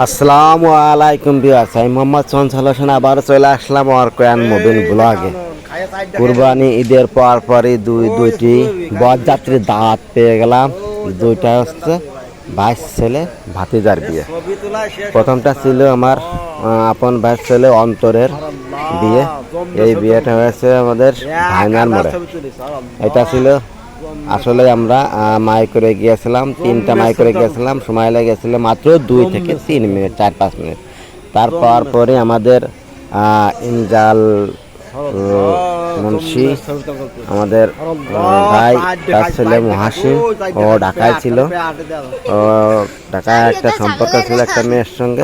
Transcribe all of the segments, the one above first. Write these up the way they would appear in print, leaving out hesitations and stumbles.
আসসালামু আলাইকুম ভিউয়ার্স, আমি মোহাম্মদ চঞ্চল হোসেন আবার চলে আসলাম আর কোরআন মুবিন ব্লগে। কুরবানি ঈদের পরই দুইটি বরযাত্রীর দাওয়াত পেয়ে গেলাম। দুইটা হচ্ছে ভাই ছেলে ভাতিজার বিয়ে। প্রথমটা ছিল আমার আপন ভাই ছেলে অন্তরের বিয়ে। এই বিয়েটা হয়েছে আমাদের ভাইনার মোড়ে। এটা ছিল আসলে আমরা মাই করে গিয়েছিলাম, 3টা মাই করে গিয়েছিলাম। সময় লেগেছিল মাত্র 2 থেকে 3 মিনিট, 4-5 মিনিট। তারপর পরে আমাদের ইনজাল মুন্সি আমাদের ভাই তার ছেলে মহাসিন ও ঢাকায় ছিল। ও ঢাকায় একটা সম্পর্ক ছিল একটা মেয়ের সঙ্গে,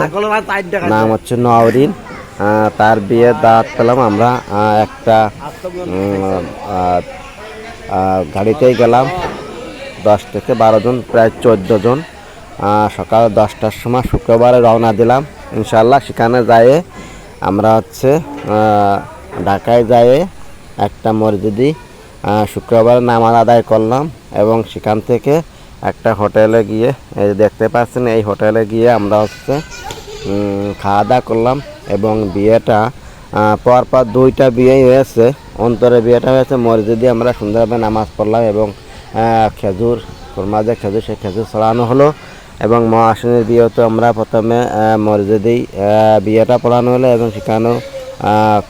নাম হচ্ছে নওরিন। তার বিয়ে দাওয়াত পেলাম আমরা একটা গাড়িতেই গেলাম। 10 থেকে 12 জন, প্রায় 14 জন। সকাল 10টার সময় শুক্রবারে রওনা দিলাম। ইনশাল্লাহ সেখানে যায়ে আমরা হচ্ছে ঢাকায় যায়ে একটা মসজিদে শুক্রবার নামাজ আদায় করলাম এবং সেখান থেকে একটা হোটেলে গিয়ে, এই দেখতে পাচ্ছেন এই হোটেলে গিয়ে আমরা হচ্ছে খাওয়া দাওয়া করলাম। এবং বিয়েটা পরপর 2টা বিয়েই হয়েছে। অন্তরের বিয়েটা হয়েছে মসজিদে, আমরা সুন্দরভাবে নামাজ পড়লাম এবং খেজুর কোরমা যে খেজুর, সেই খেজুর ছড়ানো হলো। এবং মহাসিনের বিয়েও তো আমরা প্রথমে মসজিদেই বিয়েটা পড়ানো হলো এবং সেখানেও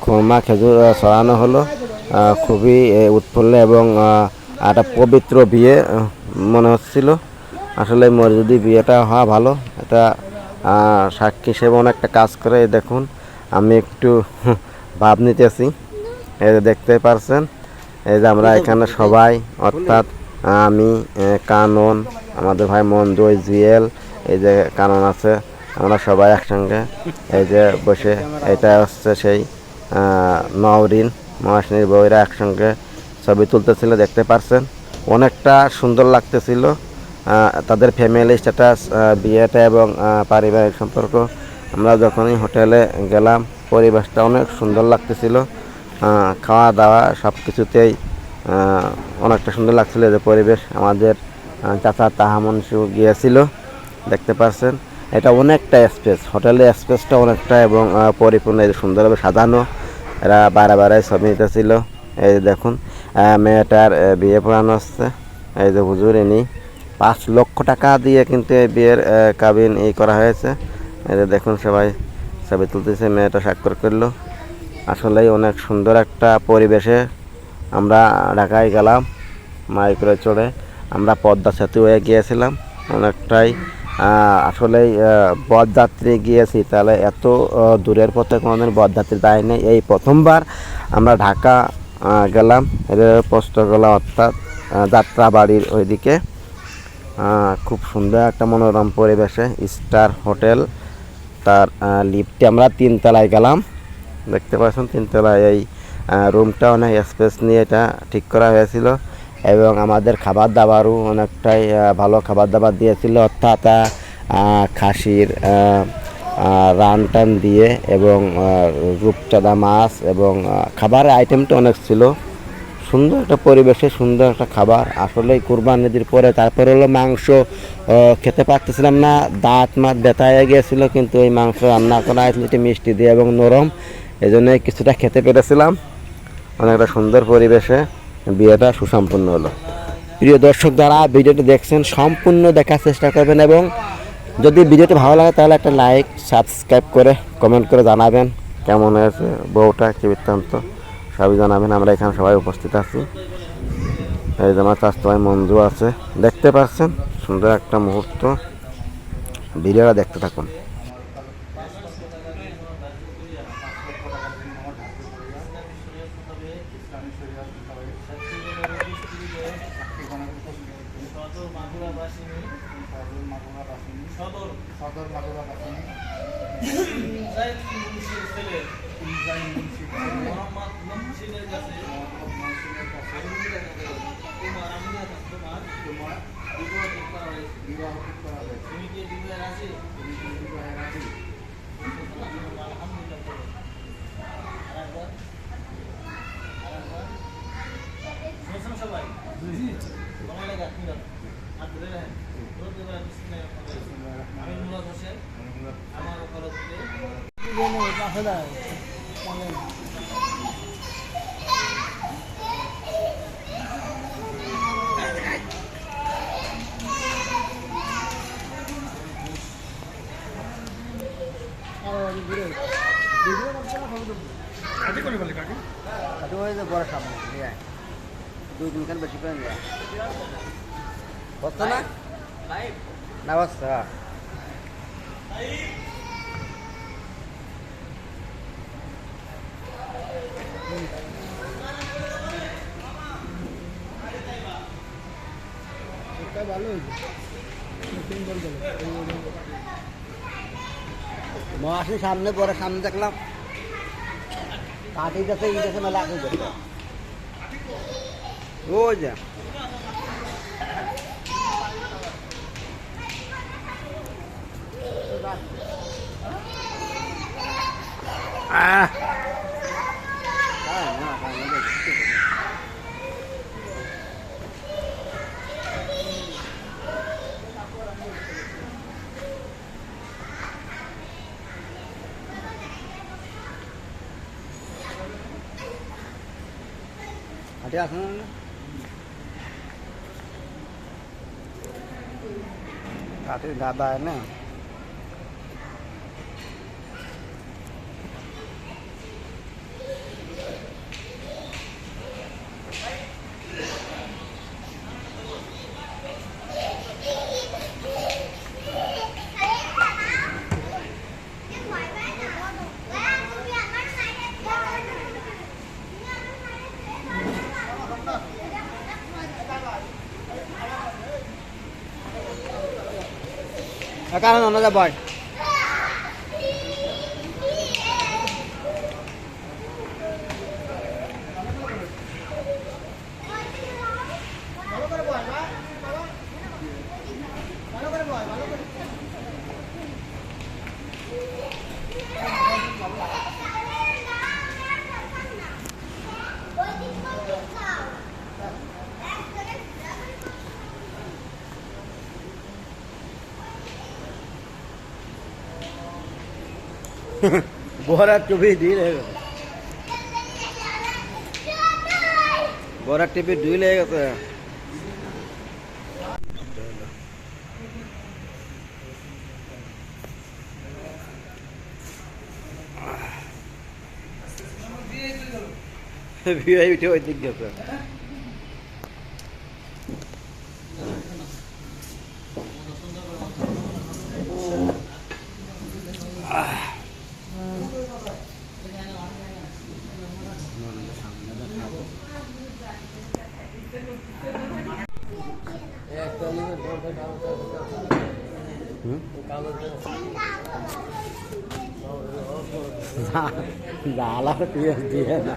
খুরমা খেজুর ছড়ানো হলো। খুবই উৎফুল্ল এবং একটা পবিত্র বিয়ে মনে হচ্ছিল। আসলে মসজিদে বিয়েটা হওয়া ভালো, এটা সাক্ষী হিসেবে অনেকটা কাজ করে। দেখুন আমি একটু ভাব নিতেছি, এই যে দেখতে পারছেন। এই যে আমরা এখানে সবাই, অর্থাৎ আমি, কানন, আমাদের ভাই মঞ্জু, জুয়েল, এই যে কানন আছে, আমরা সবাই একসঙ্গে এই যে বসে, এটা হচ্ছে সেই নওরিন মহাসিনীর বউরা একসঙ্গে ছবি তুলতেছিল, দেখতে পারছেন। অনেকটা সুন্দর লাগতেছিল তাদের ফ্যামিলি স্ট্যাটাস, বিয়েটা এবং পারিবারিক সম্পর্ক। আমরা যখনই হোটেলে গেলাম পরিবেশটা অনেক সুন্দর লাগতেছিল, খাওয়া দাওয়া সব কিছুতেই অনেকটা সুন্দর লাগছিল। যে পরিবেশ, আমাদের চাচা তাহামনসু গিয়েছিল, দেখতে পাচ্ছেন। এটা অনেকটা স্পেস, হোটেলের স্পেসটা অনেকটা এবং পরিপূর্ণ, সুন্দরভাবে সাজানো। এরা বারে ছবি নিতেছিল। এই যে দেখুন মেয়েটার বিয়ে পড়ানো হচ্ছে। এই যে হুজুর, ইনি 5 লক্ষ টাকা দিয়ে কিন্তু এই বিয়ের কাবিন করা হয়েছে। এই যে দেখুন সবাই ছবি তুলতেছে, মেয়েটা স্বাক্ষর করলো। আসলেই অনেক সুন্দর একটা পরিবেশে আমরা ঢাকায় গেলাম মাই করে চড়ে। আমরা পদ্মা সেতু হয়ে গিয়েছিলাম। অনেকটাই আসলেই বরযাত্রী গিয়েছি, তাহলে এত দূরের পথে কোনোদিন বরযাত্রী যায় নেই। এই প্রথমবার আমরা ঢাকা গেলাম পোস্তগোলা, অর্থাৎ যাত্রাবাড়ির ওইদিকে। খুব সুন্দর একটা মনোরম পরিবেশে স্টার হোটেল। তার লিফটে আমরা 3 তলায় গেলাম, দেখতে পাচ্ছেন 3 তলায়। এই রুমটা অনেক স্পেস নিয়ে এটা ঠিক করা হয়েছিল এবং আমাদের খাবার দাবারও অনেকটাই ভালো খাবার দাবার দিয়েছিল, অর্থাৎ খাসির রান টান দিয়ে এবং রূপচাঁদা মাছ এবং খাবারের আইটেমটা অনেক ছিল। সুন্দর একটা পরিবেশে সুন্দর একটা খাবার। আসলে কুরবানির পরে তারপরে হলো মাংস খেতে পারতেছিলাম না, দাঁত মাত ব্যথা হয়ে গিয়েছিলো, কিন্তু এই মাংস রান্না করা হয়েছিল একটু মিষ্টি দিয়ে এবং নরম, এই জন্য কিছুটা খেতে পেরেছিলাম। অনেকটা সুন্দর পরিবেশে বিয়েটা সুসম্পন্ন হলো। প্রিয় দর্শক, যারা ভিডিওটি দেখছেন সম্পূর্ণ দেখার চেষ্টা করবেন এবং যদি ভিডিওটি ভালো লাগে তাহলে একটা লাইক, সাবস্ক্রাইব করে কমেন্ট করে জানাবেন কেমন হয়েছে, বউটা কী বৃত্তান্ত সবই জানাবেন। আমরা এখানে সবাই উপস্থিত আছি। এই যে আমার চাচা ভাই মঞ্জু আছে, দেখতে পাচ্ছেন। সুন্দর একটা মুহূর্ত, ভিডিওটা দেখতে থাকুন। সদর মাগুরা বাসিনী মোহাম্মদ মুন্সিনের কাছে তোমার বিবাহ ঠিক করা হয়েছে। তুমি কি বিবাহে রাজি? তুমি কি বিবাহে রাজি? আলহামদুলিল্লাহ। শুনছেন সবাই? কেমন লাগে আপনি? হাত ধরে রাখেন। আমি মুরাদ হোসেন। বড় সামনে দুই দিনখান বেশি করে নিয়ে বসতো না না বসতো ভালো হয়েছে মাসের সামনে পরে সামনে দেখলাম কাঠি গাছে ই গাছে মেলা আগে যেত ও যা হাটে আসুন কাঠে দাদা না কারণ অন্য যা বয় बोरा टुपी ढील है बोरा टुपी ढील है तो वीडियो दिख गया झाला दिया ना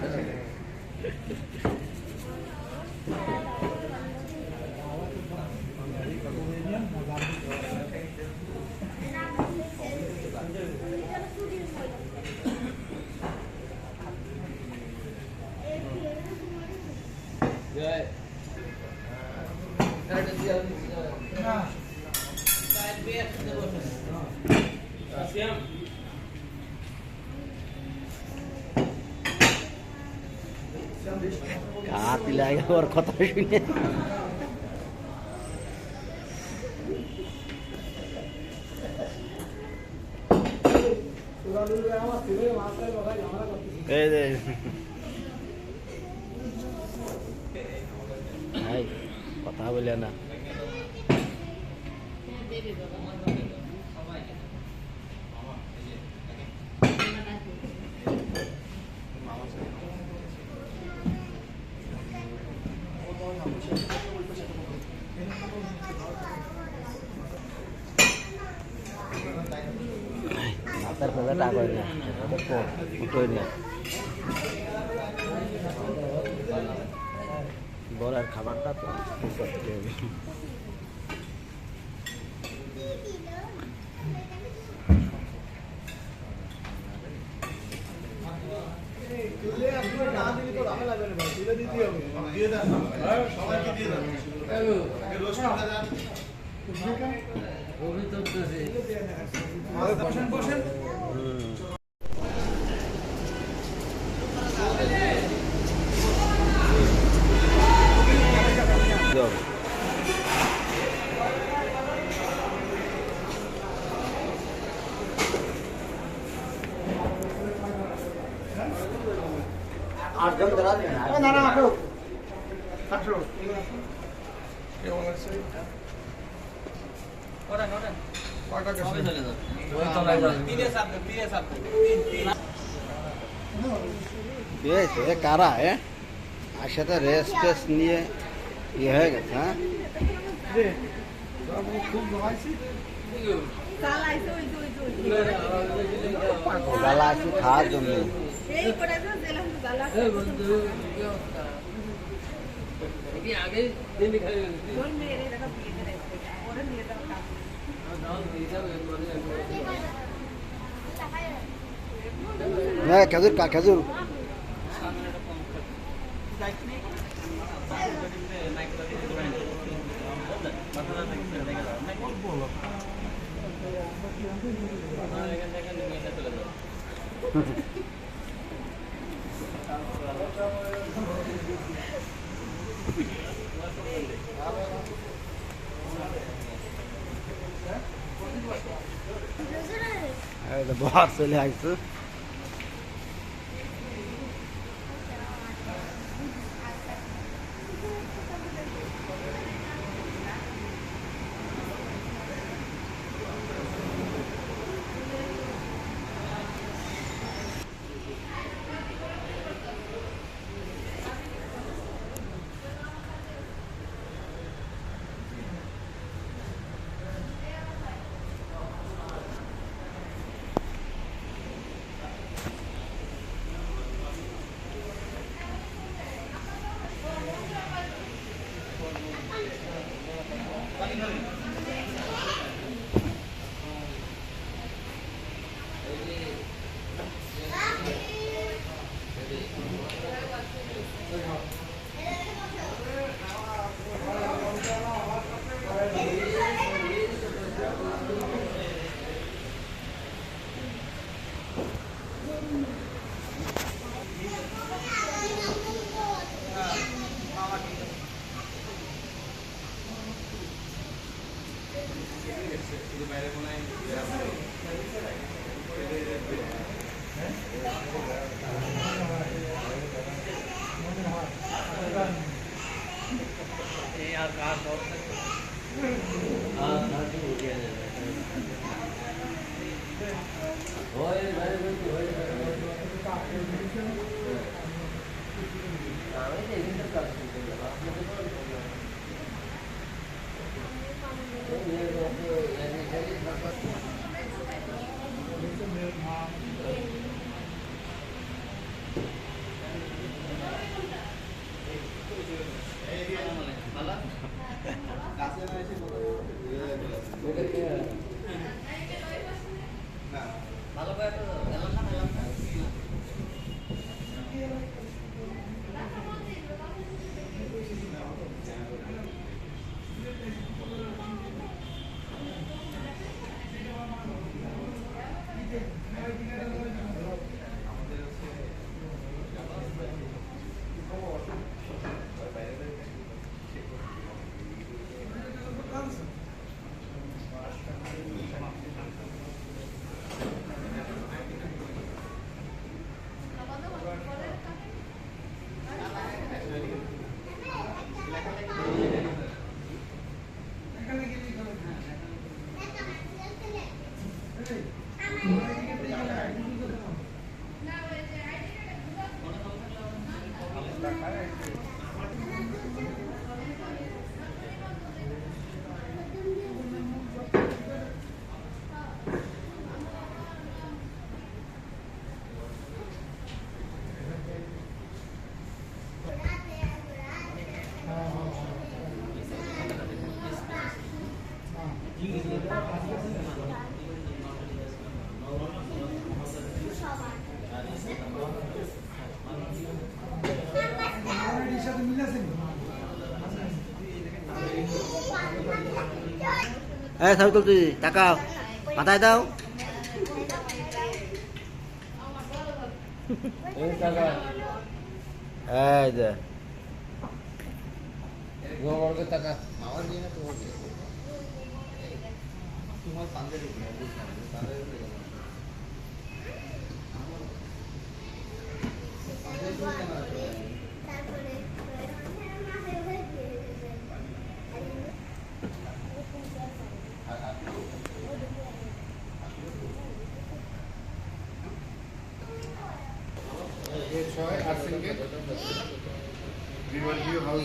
कहाँ पिलाएगा और खतरा सुनिए কথা বলে না হাতের ফেলে টাকা না উঠোই না বড়ার খাবারটা তো করতে হবে না না আসো আসো কেমন আছে ওটা কয়টা গেছে ওই তলায় যাবে তিনে সাপ এ কারা আর সাথে রেস্ট টেস্ট নিয়ে ইয়ে হয়ে গেছে হ্যাঁ খুব জমাইছি গালা আছে খাওয়ার জন্য হ্যাঁ খেজুর কা খেজুর बहुत চলে আসছে ছবি তুলছি টাকাও মাথায় দাও এই যে টাকা আমার দিয়ে না তোমার পাঞ্জাবি পাঞ্জাবি ये 6 আর সিঙ্গেল বিমান ভিউ হাউস